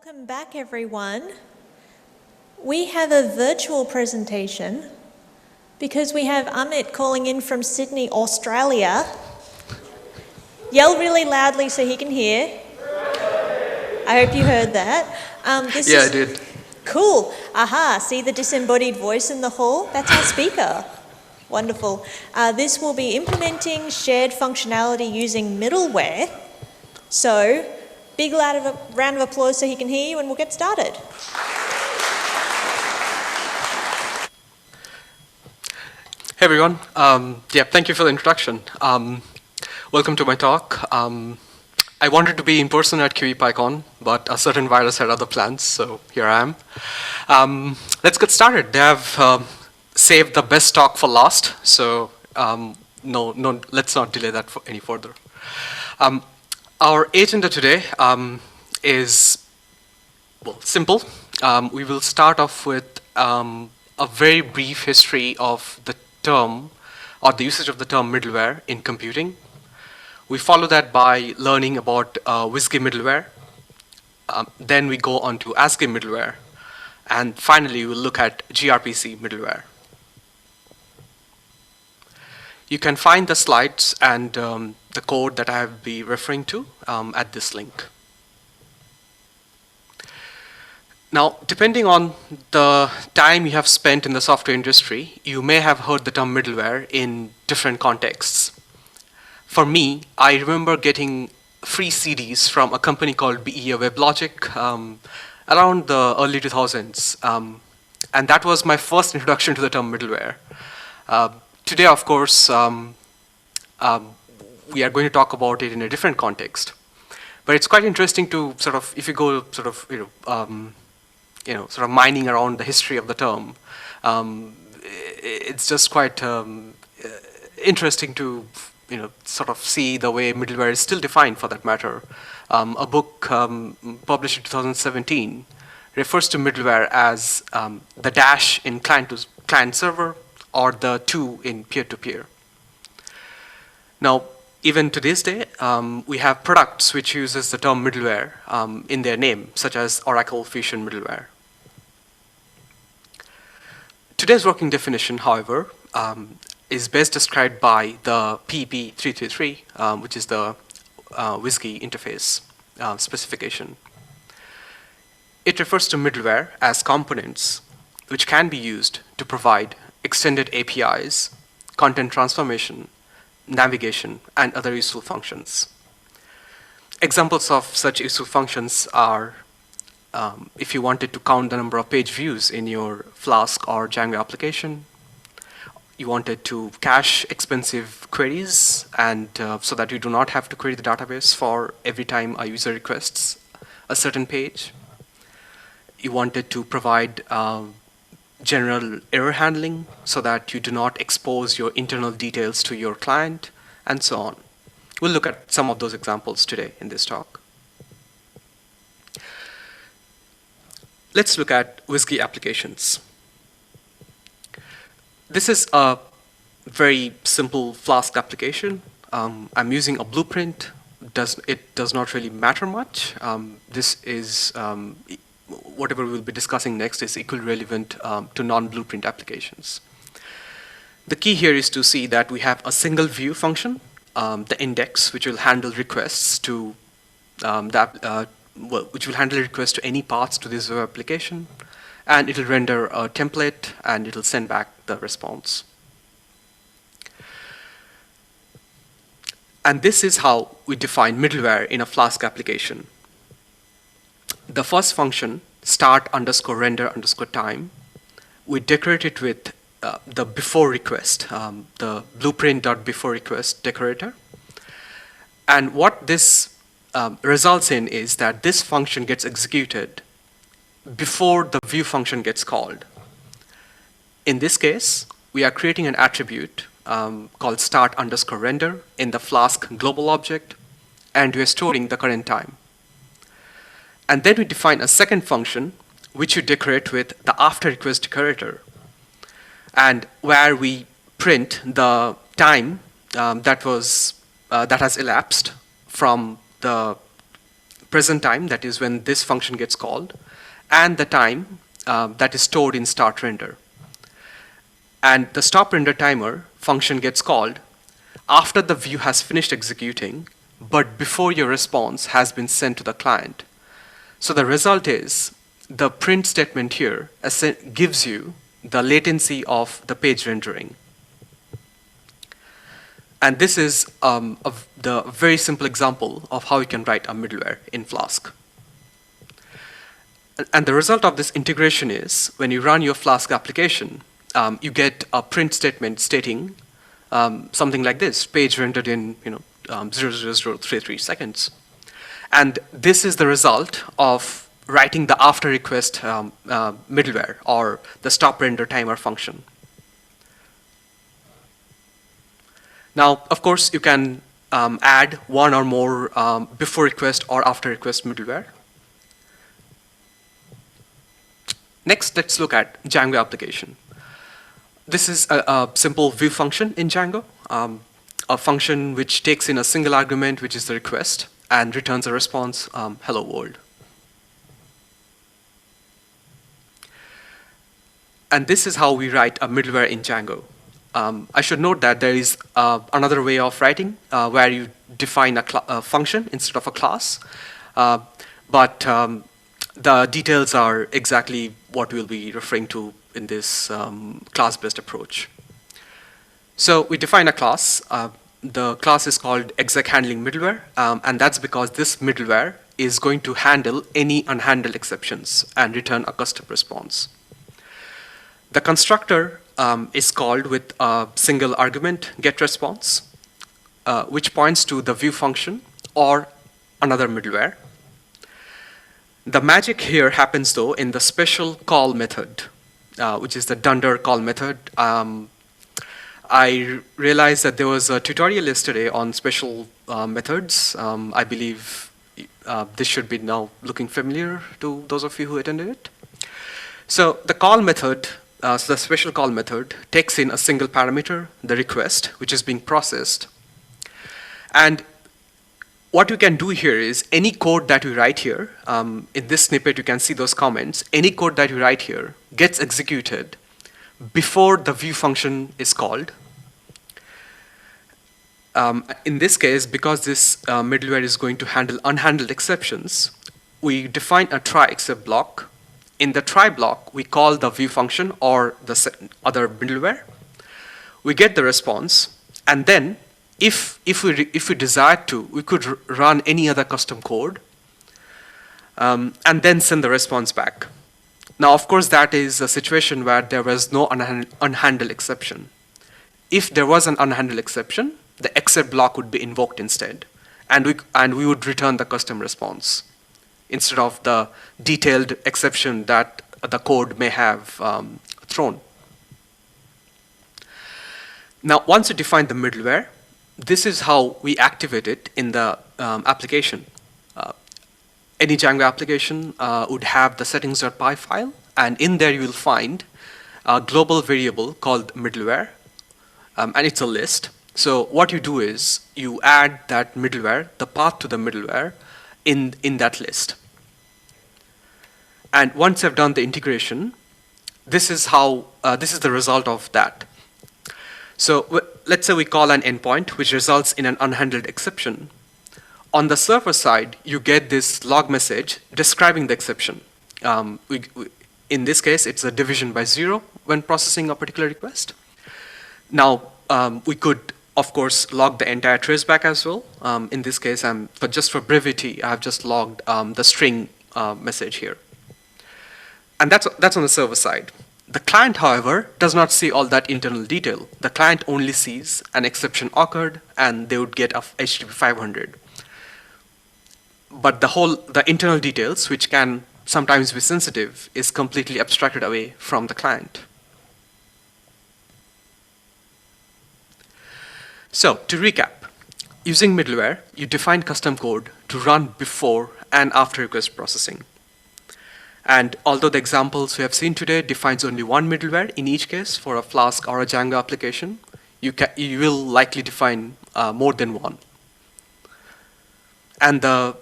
Welcome back, everyone. We have a virtual presentation because we have Amit calling in from Sydney, Australia. Yell really loudly so he can hear. I hope you heard that. I did. Cool. Aha, see the disembodied voice in the hall? That's our speaker. Wonderful. This will be implementing shared functionality using middleware. So, big round of applause so he can hear you, and we'll get started. Hey everyone. Thank you for the introduction. Welcome to my talk. I wanted to be in person at Kiwi PyCon, but a certain virus had other plans, so here I am. Let's get started. They have saved the best talk for last, so no, let's not delay that any further. Our agenda today is, well, simple. We will start off with a very brief history of the term, or the usage of the term middleware in computing. We follow that by learning about WSGI middleware. Then we go on to ASCII middleware. And finally, we'll look at gRPC middleware. You can find the slides and the code that I will be referring to at this link. Now, depending on the time you have spent in the software industry, you may have heard the term middleware in different contexts. For me, I remember getting free CDs from a company called BEA WebLogic around the early 2000s. And that was my first introduction to the term middleware. Today, of course, we are going to talk about it in a different context. But it's quite interesting to sort of, if you go sort of, sort of mining around the history of the term, it's just quite interesting to, sort of see the way middleware is still defined, for that matter. A book published in 2017 refers to middleware as the dash in client server or the two in peer-to-peer. Now, even to this day, we have products which uses the term middleware in their name, such as Oracle Fusion Middleware. Today's working definition, however, is best described by the PEP 333, which is the WSGI interface specification. It refers to middleware as components which can be used to provide extended APIs, content transformation, navigation, and other useful functions. Examples of such useful functions are if you wanted to count the number of page views in your Flask or Django application, you wanted to cache expensive queries, and so that you do not have to query the database for every time a user requests a certain page. You wanted to provide general error handling so that you do not expose your internal details to your client, and so on. We'll look at some of those examples today in this talk. Let's look at WSGI applications. This is a very simple Flask application. I'm using a blueprint. It does not really matter much. This is whatever we'll be discussing next is equally relevant to non-blueprint applications. The key here is to see that we have a single view function, the index, which will handle requests to which will handle requests to any paths to this web application, and it will render a template and it will send back the response. And this is how we define middleware in a Flask application. The first function, start_render_time, we decorate it with the before request, the blueprint.beforeRequest decorator. And what this results in is that this function gets executed before the view function gets called. In this case, we are creating an attribute called start_render in the Flask global object, and we're storing the current time. And then we define a second function, which we decorate with the after_request decorator, and where we print the time that has elapsed from the present time, that is when this function gets called, and the time that is stored in start render. And the stop render timer function gets called after the view has finished executing, but before your response has been sent to the client. So the result is the print statement here gives you the latency of the page rendering. And this is the very simple example of how you can write a middleware in Flask. And the result of this integration is when you run your Flask application, you get a print statement stating something like this: page rendered in 0.00033 seconds. And this is the result of writing the after request middleware, or the stop render timer function. Now, of course, you can add one or more before request or after request middleware. Next, let's look at Django application. This is a simple view function in Django, a function which takes in a single argument, which is the request, and returns a response, hello world. And this is how we write a middleware in Django. I should note that there is another way of writing where you define a function instead of a class, but the details are exactly what we'll be referring to in this class-based approach. So we define a class. The class is called exec handling middleware, and that's because this middleware is going to handle any unhandled exceptions and return a custom response. The constructor is called with a single argument getResponse, which points to the view function or another middleware. The magic here happens, though, in the special call method, which is the dunder call method. I realized that there was a tutorial yesterday on special methods. I believe this should be now looking familiar to those of you who attended it. So the call method, so the special call method, takes in a single parameter, the request, which is being processed. And what you can do here is any code that we write here, in this snippet you can see those comments, any code that you write here gets executed before the view function is called. In this case, because this middleware is going to handle unhandled exceptions, we define a try except block. In the try block, we call the view function or the other middleware. We get the response, and then if we desired to, we could run any other custom code and then send the response back. Now, of course, that is a situation where there was no unhandled exception. If there was an unhandled exception, the except block would be invoked instead, and we would return the custom response instead of the detailed exception that the code may have thrown. Now, once you define the middleware, this is how we activate it in the application. Any Django application would have the settings.py file, and in there you will find a global variable called middleware, and it's a list. So what you do is you add that middleware, the path to the middleware, in that list. And once you've done the integration, this is how this is the result of that. So let's say we call an endpoint, which results in an unhandled exception. On the server side, you get this log message describing the exception. In this case, it's a division by 0 when processing a particular request. Now, we could, of course, log the entire traceback as well. In this case, but just for brevity, I've just logged the string message here. And that's on the server side. The client, however, does not see all that internal detail. The client only sees an exception occurred, and they would get a HTTP 500. But the internal details, which can sometimes be sensitive, is completely abstracted away from the client. So, to recap, using middleware, you define custom code to run before and after request processing. And although the examples we have seen today defines only one middleware in each case for a Flask or a Django application, you will likely define more than one. And the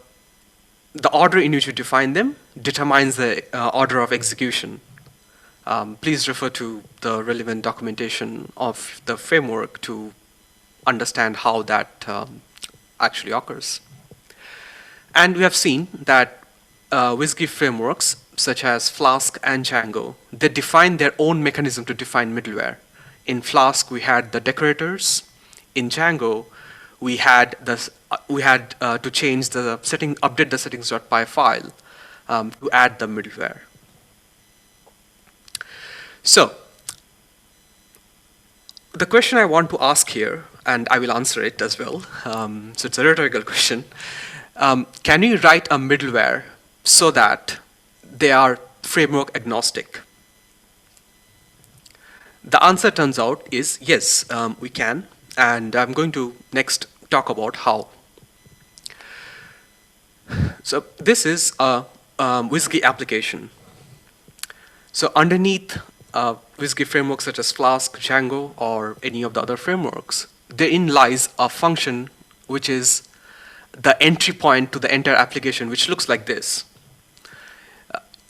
the order in which you define them determines the order of execution. Please refer to the relevant documentation of the framework to understand how that actually occurs. And we have seen that WSGI frameworks such as Flask and Django, they define their own mechanism to define middleware. In Flask, we had the decorators. In Django, we had to change the setting, update the settings.py file to add the middleware. So the question I want to ask here, and I will answer it as well, so it's a rhetorical question. Can you write a middleware so that they are framework agnostic? The answer turns out is yes, we can, and I'm going to next talk about how. So this is a WSGI application. So underneath WSGI frameworks such as Flask, Django, or any of the other frameworks, therein lies a function which is the entry point to the entire application, which looks like this.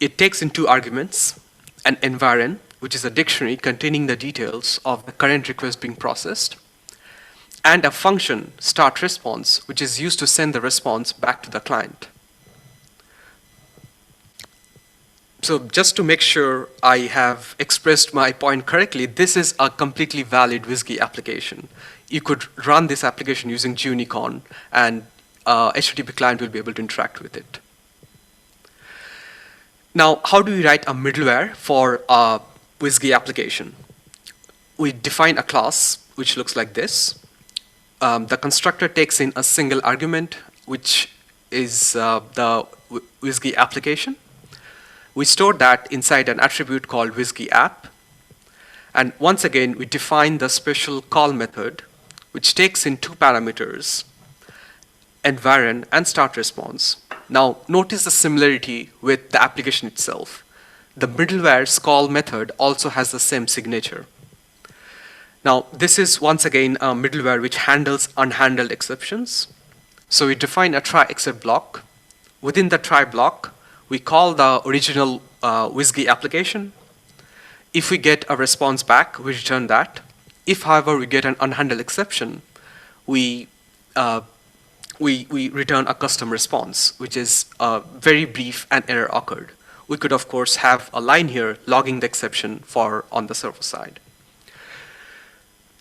It takes in two arguments, an environ, which is a dictionary containing the details of the current request being processed, and a function, start response, which is used to send the response back to the client. So just to make sure I have expressed my point correctly, this is a completely valid WSGI application. You could run this application using Unicon, and HTTP client will be able to interact with it. Now, how do we write a middleware for a WSGI application? We define a class which looks like this. The constructor takes in a single argument, which is the WSGI application. We store that inside an attribute called WSGI app. And once again, we define the special call method, which takes in two parameters, environ and start response. Now, notice the similarity with the application itself. The middleware's call method also has the same signature. Now, this is once again a middleware which handles unhandled exceptions. So we define a try except block. Within the try block, we call the original WSGI application. If we get a response back, we return that. If, however, we get an unhandled exception, we return a custom response, which is very brief and error occurred. We could, of course, have a line here logging the exception for on the server side.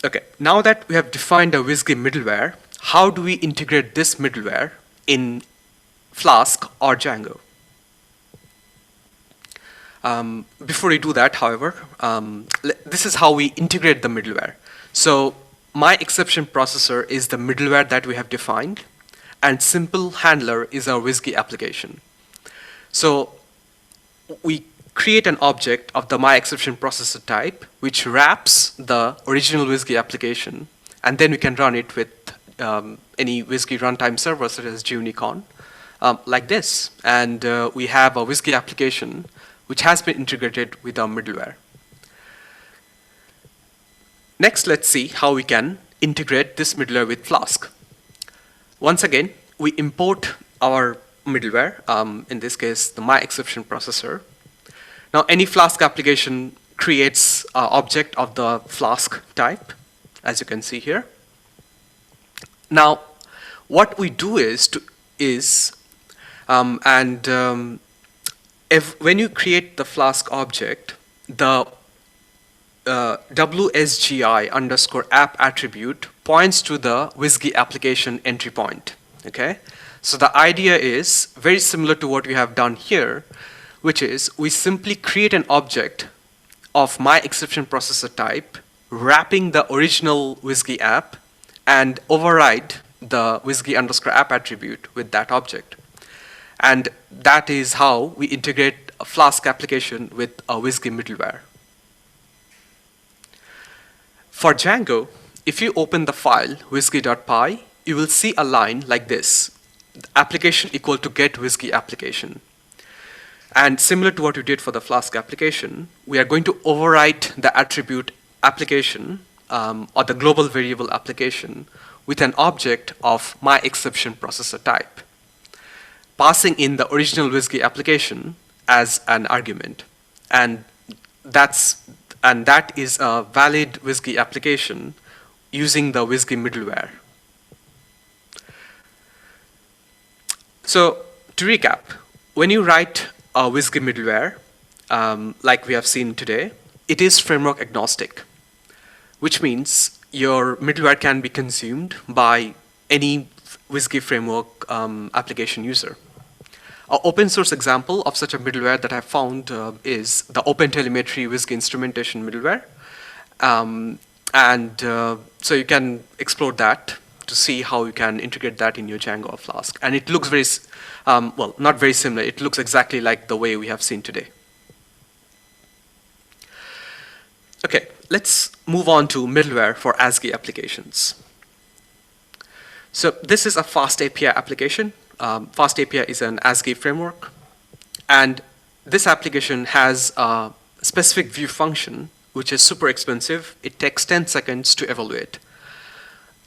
Okay, now that we have defined a WSGI middleware, how do we integrate this middleware in Flask or Django? Before we do that, however, this is how we integrate the middleware. So my exception processor is the middleware that we have defined, and simple handler is our WSGI application. So we create an object of the myExceptionProcessor type, which wraps the original WSGI application, and then we can run it with any WSGI runtime server such as Unicon, like this. And we have a WSGI application which has been integrated with our middleware. Next, let's see how we can integrate this middleware with Flask. Once again, we import our middleware, in this case, the myExceptionProcessor. Now, any Flask application creates an object of the Flask type, as you can see here. Now, what we do when you create the Flask object, the WSGI underscore app attribute points to the WSGI application entry point. Okay, so the idea is very similar to what we have done here, which is we simply create an object of myExceptionProcessor type, wrapping the original WSGI app, and override the WSGI underscore app attribute with that object. And that is how we integrate a Flask application with a WSGI middleware. For Django, if you open the file wsgi.py, you will see a line like this, application equal to get WSGI application. And similar to what we did for the Flask application, we are going to overwrite the attribute application or the global variable application with an object of myExceptionProcessor type. passing in the original WSGI application as an argument. And that is a valid WSGI application using the WSGI middleware. So to recap, when you write a WSGI middleware, like we have seen today, it is framework agnostic, which means your middleware can be consumed by any WSGI framework application user. An open source example of such a middleware that I found is the OpenTelemetry WSGI instrumentation middleware. So you can explore that to see how you can integrate that in your Django or Flask. And it looks very, well, not very similar. It looks exactly like the way we have seen today. Okay, let's move on to middleware for ASCII applications. So this is a Fast API application. Fast API is an ASCII framework. And this application has a specific view function, which is super expensive. It takes 10 seconds to evaluate.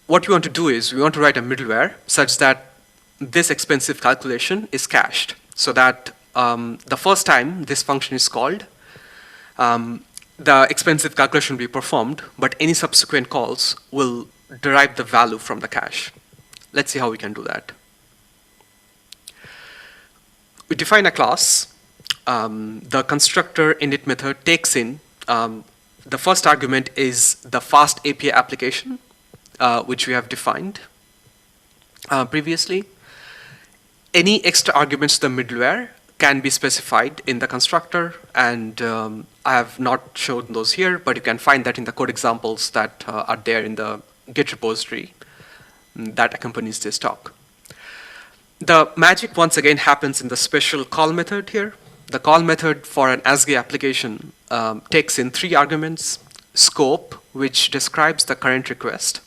What we want to do is we want to write a middleware such that this expensive calculation is cached, so that the first time this function is called, the expensive calculation will be performed, but any subsequent calls will derive the value from the cache. Let's see how we can do that. We define a class. The constructor init method takes in, the first argument is the Fast API application, which we have defined previously. Any extra arguments to the middleware can be specified in the constructor, and I have not shown those here, but you can find that in the code examples that are there in the Git repository that accompanies this talk. The magic once again happens in the special call method here. The call method for an ASCII application takes in 3 arguments: scope, which describes the current request;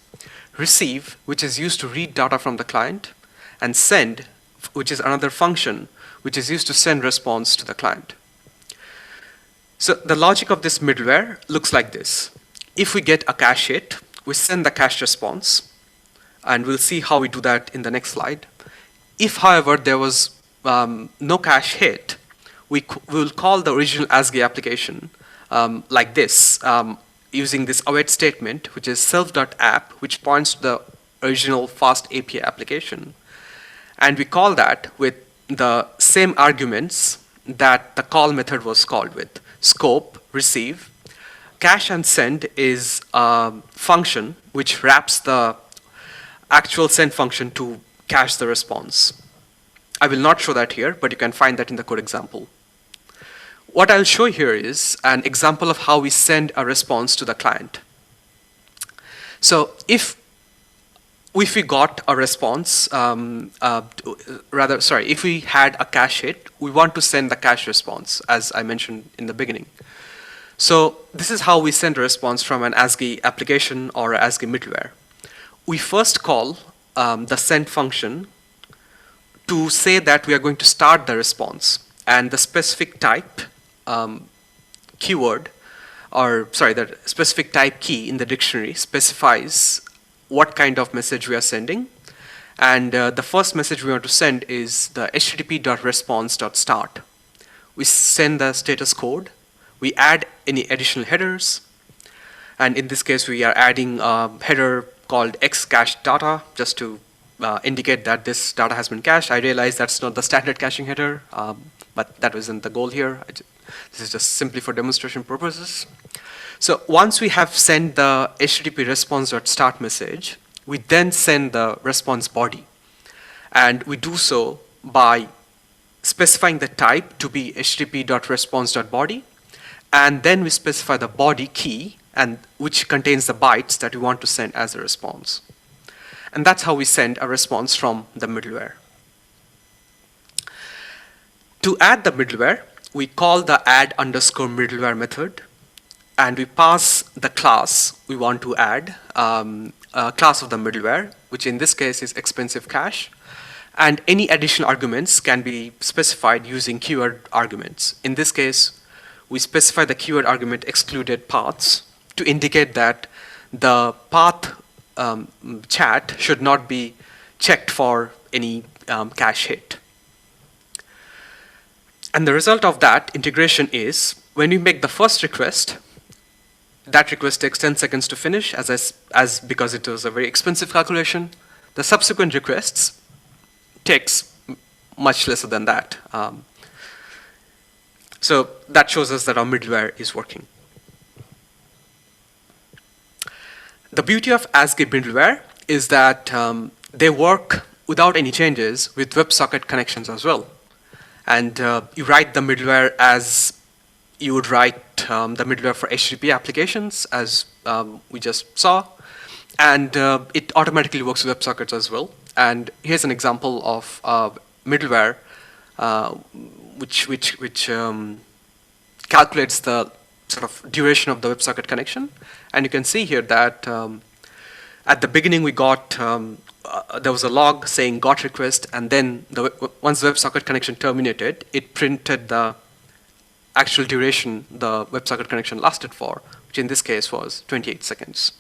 receive, which is used to read data from the client; and send, which is another function which is used to send response to the client. So the logic of this middleware looks like this. If we get a cache hit, we send the cache response, and we'll see how we do that in the next slide. If, however, there was no cache hit, we will call the original ASCII application like this, using this await statement, which is self.app, which points to the original Fast API application. And we call that with the same arguments that the call method was called with: scope, receive. Cache and send is a function which wraps the actual send function to cache the response. I will not show that here, but you can find that in the code example. What I'll show here is an example of how we send a response to the client. So if we got a response, if we had a cache hit, we want to send the cache response, as I mentioned in the beginning. So this is how we send a response from an ASCII application or an ASCII middleware. We first call the send function to say that we are going to start the response, and the specific type keyword, or sorry, the specific type key in the dictionary specifies what kind of message we are sending. And the first message we want to send is the http.response.start. We send the status code. We add any additional headers. And in this case, we are adding a header called xCacheData just to indicate that this data has been cached. I realize that's not the standard caching header, but that wasn't the goal here. This is just simply for demonstration purposes. So once we have sent the http response.start message, we then send the response body. And we do so by specifying the type to be http.response.body. And then we specify the body key, and which contains the bytes that we want to send as a response. And that's how we send a response from the middleware. To add the middleware, we call the add_middleware method, and we pass the class we want to add, a class of the middleware, which in this case is expensive cache. And any additional arguments can be specified using keyword arguments. In this case, we specify the keyword argument excluded paths to indicate that the path chat should not be checked for any cache hit. And the result of that integration is when you make the first request, that request takes 10 seconds to finish, as because it was a very expensive calculation. The subsequent requests takes much lesser than that. So that shows us that our middleware is working. The beauty of ASCII middleware is that they work without any changes with WebSocket connections as well. And you write the middleware as you would write the middleware for HTTP applications, as we just saw. And it automatically works with WebSockets as well. And here's an example of middleware which calculates the sort of duration of the WebSocket connection. And you can see here that at the beginning we got, there was a log saying got request, and then once the WebSocket connection terminated, it printed the actual duration the WebSocket connection lasted for, which in this case was 28 seconds.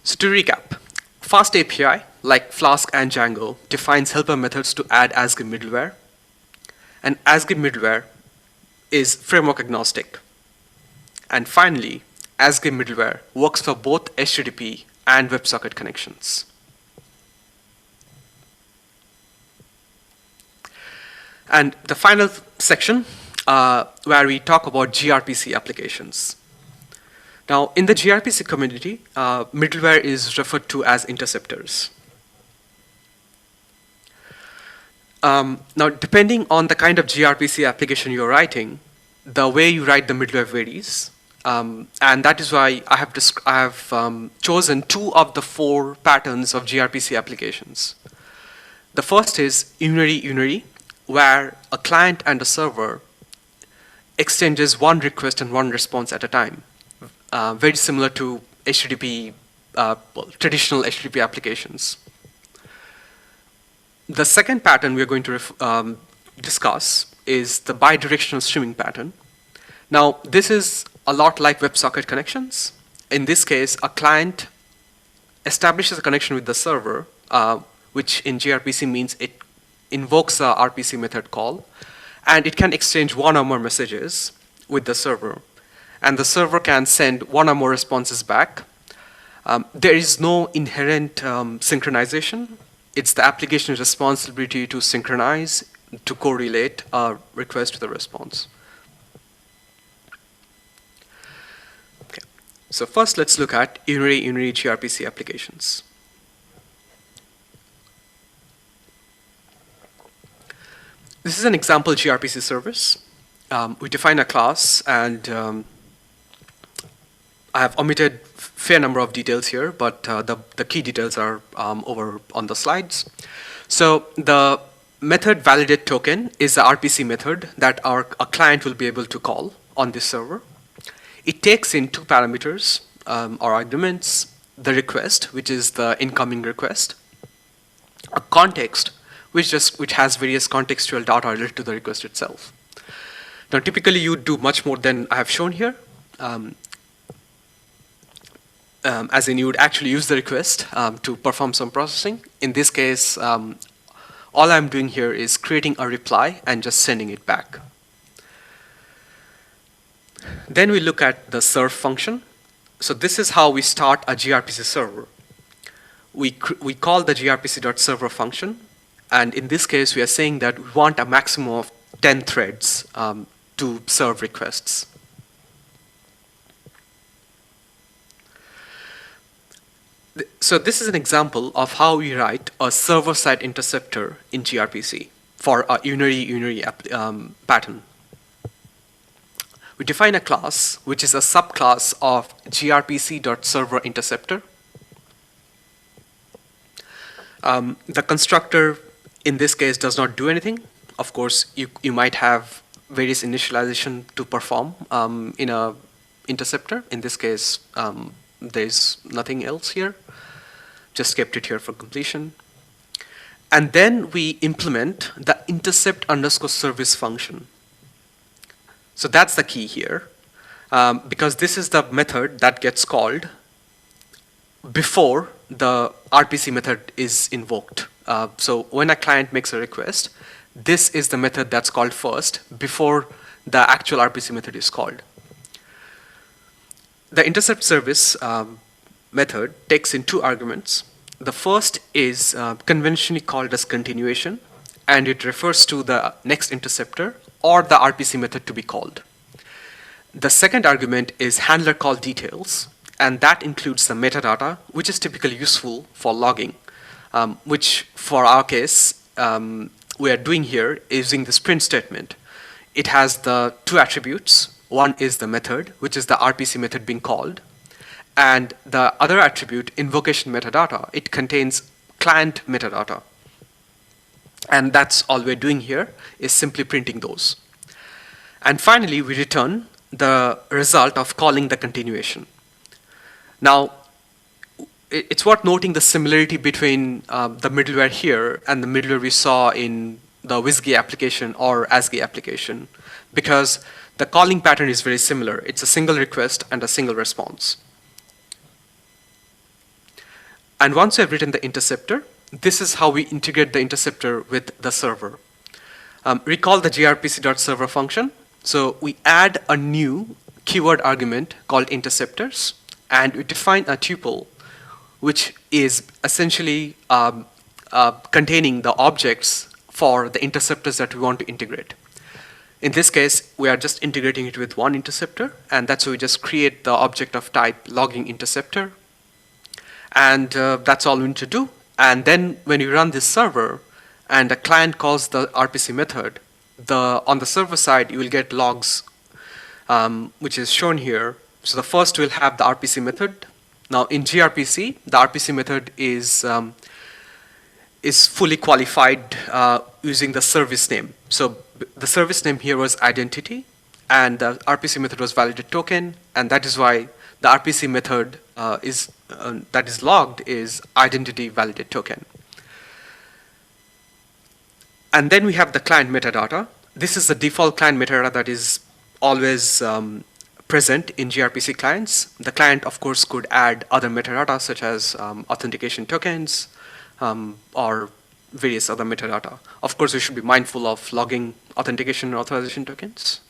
So to recap, Fast API, like Flask and Django, defines helper methods to add ASCII middleware. And ASCII middleware is framework agnostic. And finally, ASCII middleware works for both HTTP and WebSocket connections. And the final section, where we talk about gRPC applications. Now, in the gRPC community, middleware is referred to as interceptors. Now, depending on the kind of gRPC application you're writing, the way you write the middleware varies. And that is why I have chosen 2 of the 4 patterns of gRPC applications. The first is unary, where a client and a server exchanges one request and one response at a time. Very similar to HTTP, traditional HTTP applications. The second pattern we're going to discuss is the bidirectional streaming pattern. Now, this is a lot like WebSocket connections. In this case, a client establishes a connection with the server, which in gRPC means it invokes a RPC method call, and it can exchange one or more messages with the server. And the server can send one or more responses back. There is no inherent synchronization. It's the application's responsibility to synchronize, to correlate a request to the response. Okay. So first, let's look at unary gRPC applications. This is an example gRPC service. We define a class, and I have omitted a fair number of details here, but the key details are over on the slides. So the method validate token is the RPC method that a client will be able to call on this server. It takes in 2 parameters or arguments: the request, which is the incoming request, a context, which has various contextual data related to the request itself. Now, typically, you do much more than I have shown here. As in, you would actually use the request to perform some processing. In this case, all I'm doing here is creating a reply and just sending it back. Then we look at the serve function. So this is how we start a gRPC server. We call the gRPC.server function, and in this case, we are saying that we want a maximum of 10 threads to serve requests. So this is an example of how we write a server-side interceptor in gRPC for a unary pattern. We define a class, which is a subclass of gRPC.serverInterceptor. The constructor, in this case, does not do anything. Of course, you might have various initialization to perform in a interceptor. In this case, there's nothing else here. Just kept it here for completion. And then we implement the intercept_service function. So that's the key here, because this is the method that gets called before the RPC method is invoked. So when a client makes a request, this is the method that's called first before the actual RPC method is called. The intercept service method takes in 2 arguments. The first is conventionally called as continuation, and it refers to the next interceptor or the RPC method to be called. The second argument is handler call details, and that includes the metadata, which is typically useful for logging, which for our case, we are doing here using this print statement. It has the 2 attributes. One is the method, which is the RPC method being called, and the other attribute, invocation metadata, it contains client metadata. And that's all we're doing here, is simply printing those. And finally, we return the result of calling the continuation. Now, it's worth noting the similarity between the middleware here and the middleware we saw in the WSGI application or ASGI application, because the calling pattern is very similar. It's a single request and a single response. And once we have written the interceptor, this is how we integrate the interceptor with the server. Recall the gRPC.server function. So we add a new keyword argument called interceptors, and we define a tuple which is essentially containing the objects for the interceptors that we want to integrate. In this case, we are just integrating it with one interceptor, and that's why we just create the object of type logging interceptor. And that's all we need to do. And then when you run this server and a client calls the RPC method, on the server side, you will get logs, which is shown here. So the first will have the RPC method. Now in gRPC, the RPC method is fully qualified using the service name. So the service name here was identity, and the RPC method was validated token, and that is why the RPC method that is logged is identity validate token. And then we have the client metadata. This is the default client metadata that is always present in gRPC clients. The client, of course, could add other metadata such as authentication tokens or various other metadata. Of course, we should be mindful of logging authentication and authorization tokens.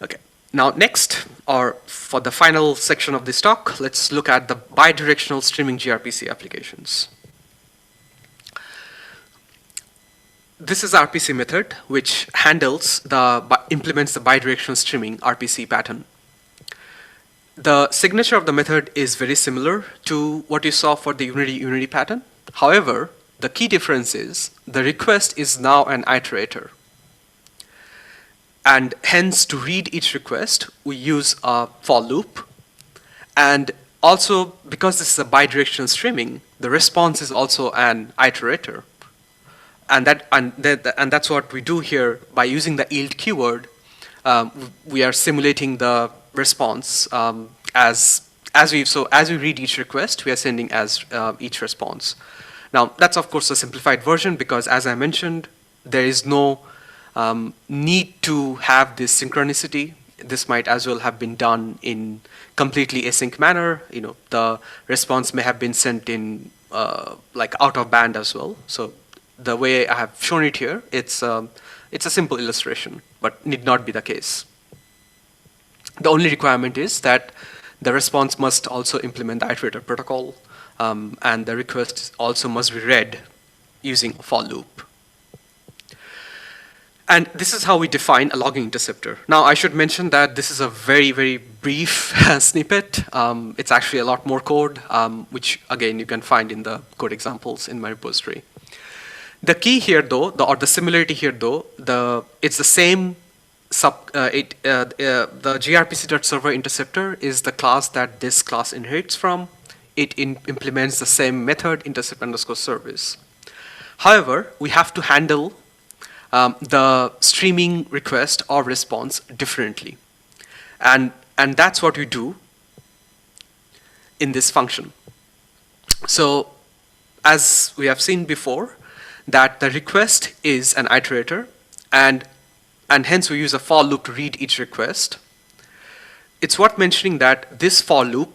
Okay. Now next, or for the final section of this talk, let's look at the bidirectional streaming gRPC applications. This is the RPC method, which implements the bidirectional streaming RPC pattern. The signature of the method is very similar to what you saw for the Unity pattern. However, the key difference is the request is now an iterator. And hence, to read each request, we use a for loop. And also, because this is a bidirectional streaming, the response is also an iterator. And that's what we do here by using the yield keyword. We are simulating the response as we read each request, we are sending as each response. Now, that's of course a simplified version because, as I mentioned, there is no need to have this synchronicity. This might as well have been done in completely async manner. You know, the response may have been sent in like out of band as well. So the way I have shown it here, it's a simple illustration, but need not be the case. The only requirement is that the response must also implement the iterator protocol, and the request also must be read using a for loop. And this is how we define a logging interceptor. Now, I should mention that this is a very, very brief snippet. It's actually a lot more code, which, again, you can find in the code examples in my repository. The key here, though, or the similarity here, though, it's the same. The gRPC.server interceptor is the class that this class inherits from. It implements the same method, intercept_service. However, we have to handle the streaming request or response differently. And that's what we do in this function. So as we have seen before, that the request is an iterator, and hence we use a for loop to read each request. It's worth mentioning that this for loop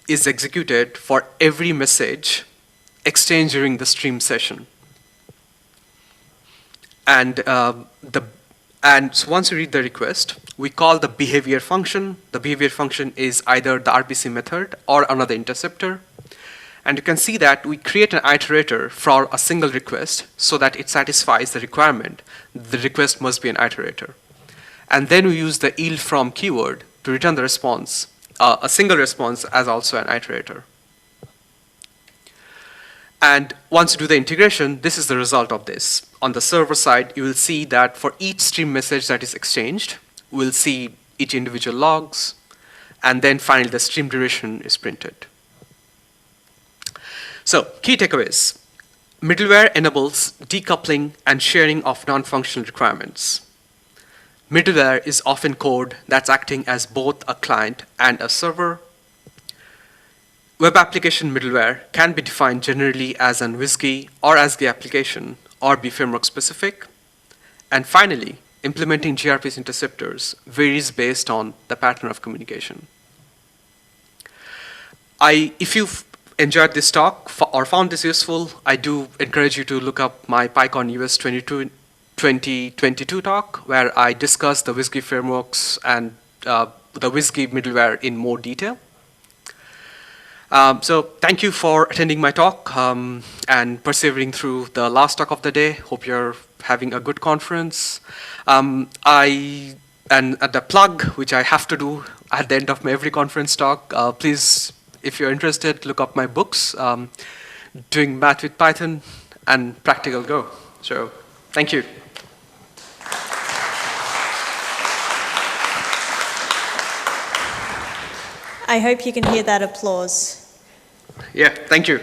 is executed for every message exchanged during the stream session. And so once you read the request, we call the behavior function. The behavior function is either the RPC method or another interceptor. And you can see that we create an iterator for a single request so that it satisfies the requirement. The request must be an iterator. And then we use the yield from keyword to return the response, a single response as also an iterator. And once you do the integration, this is the result of this. On the server side, you will see that for each stream message that is exchanged, we'll see each individual logs, and then finally the stream duration is printed. So, key takeaways. Middleware enables decoupling and sharing of non-functional requirements. Middleware is often code that's acting as both a client and a server. Web application middleware can be defined generally as an WSGI or as the application or be framework specific. And finally, implementing gRPC interceptors varies based on the pattern of communication. If you've enjoyed this talk or found this useful, I do encourage you to look up my PyCon US 2022 talk, where I discuss the WSGI frameworks and the WSGI middleware in more detail. So thank you for attending my talk and persevering through the last talk of the day. Hope you're having a good conference. And at the plug, which I have to do at the end of my every conference talk, please, if you're interested, look up my books, Doing Math with Python and Practical Go. So thank you. I hope you can hear that applause. Yeah, thank you.